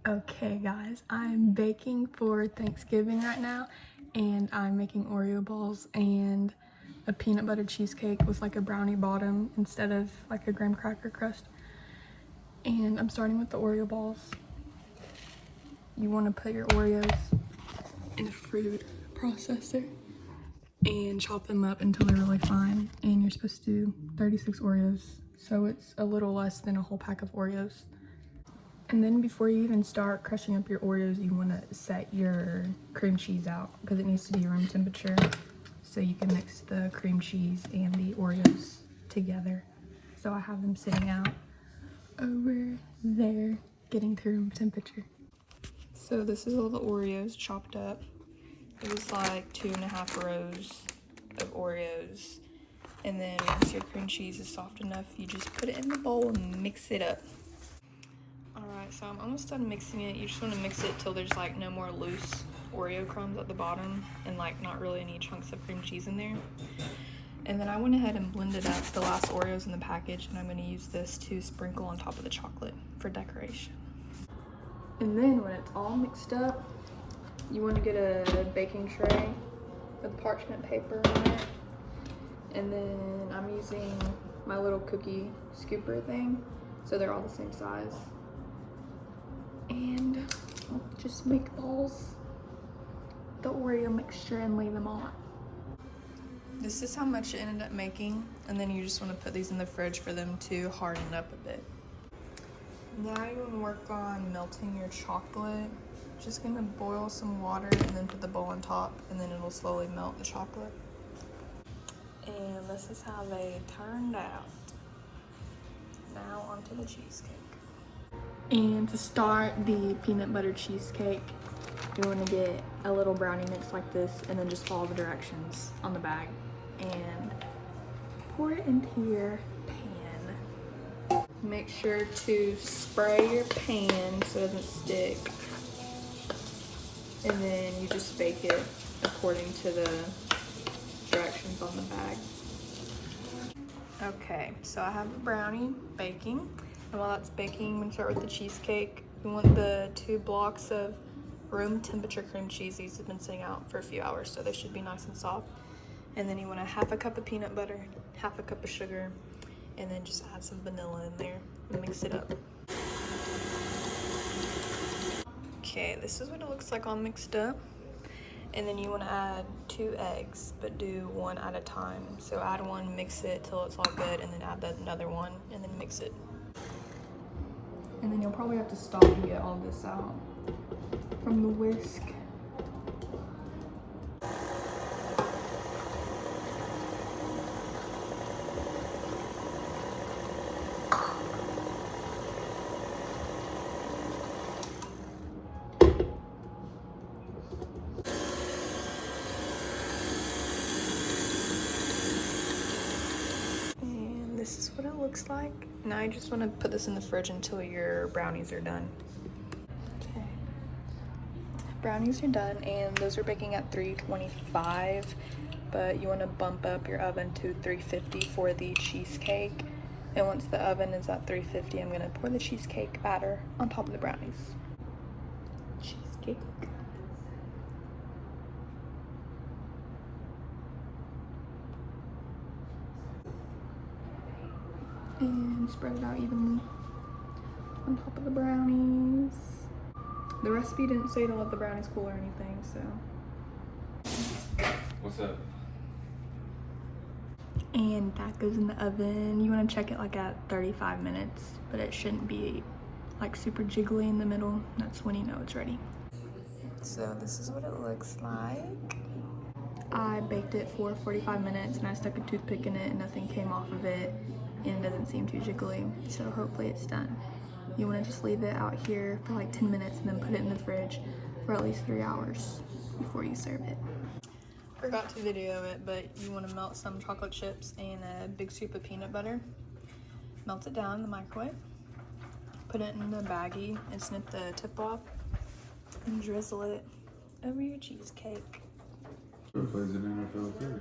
Okay guys, I'm baking for Thanksgiving right now, and I'm making Oreo balls and a peanut butter cheesecake with like a brownie bottom instead of like a graham cracker crust. And I'm starting with the Oreo balls. You want to put your Oreos in a food processor and chop them up until they're really fine. And you're supposed to do 36 Oreos, so it's a little less than a whole pack of Oreos. And then before you even start crushing up your Oreos, you want to set your cream cheese out because it needs to be room temperature so you can mix the cream cheese and the Oreos together. So I have them sitting out over there getting to room temperature. So this is all the Oreos chopped up. It was like 2.5 rows of Oreos. And then once your cream cheese is soft enough, you just put it in the bowl and mix it up. Alright, so I'm almost done mixing it. You just want to mix it till there's like no more loose Oreo crumbs at the bottom and like not really any chunks of cream cheese in there. And then I went ahead and blended up the last Oreos in the package, and I'm going to use this to sprinkle on top of the chocolate for decoration. And then when it's all mixed up, you want to get a baking tray with parchment paper on it. And then I'm using my little cookie scooper thing, so they're all the same size. And just make balls, the Oreo mixture, and lay them on. This is how much it ended up making, and then you just want to put these in the fridge for them to harden up a bit. Now you want to work on melting your chocolate. Just gonna boil some water and then put the bowl on top, and then it'll slowly melt the chocolate. And this is how they turned out. Now onto the cheesecake. And to start the peanut butter cheesecake, you want to get a little brownie mix like this and then just follow the directions on the bag and pour it into your pan. Make sure to spray your pan so it doesn't stick, and then you just bake it according to the directions on the bag. Okay, so I have the brownie baking. And while that's baking, I'm gonna start with the cheesecake. You want the 2 blocks of room temperature cream cheese. These have been sitting out for a few hours, so they should be nice and soft. And then you want 1/2 cup of peanut butter, 1/2 cup of sugar, and then just add some vanilla in there and mix it up. Okay, this is what it looks like all mixed up. And then you want to add 2 eggs, but do 1 at a time. So add 1, mix it till it's all good, and then add another 1, and then mix it. And then you'll probably have to stop and get all this out from the whisk. And this is what it looks like. Now you just want to put this in the fridge until your brownies are done. Okay, brownies are done, and those are baking at 325, but you want to bump up your oven to 350 for the cheesecake. And once the oven is at 350, I'm going to pour the cheesecake batter on top of the brownies. Cheesecake. And spread it out evenly on top of the brownies. The recipe didn't say to let the brownies cool or anything, so. What's up? And that goes in the oven. You want to check it like at 35 minutes, but it shouldn't be like super jiggly in the middle. That's when you know it's ready. So this is what it looks like. I baked it for 45 minutes and I stuck a toothpick in it and nothing came off of it, and it doesn't seem too jiggly, so hopefully it's done. You want to just leave it out here for like 10 minutes and then put it in the fridge for at least 3 hours before you serve it. Forgot to video it, but you want to melt some chocolate chips and a big scoop of peanut butter. Melt it down in the microwave. Put it in the baggie and snip the tip off and drizzle it over your cheesecake. Who plays in NFL too?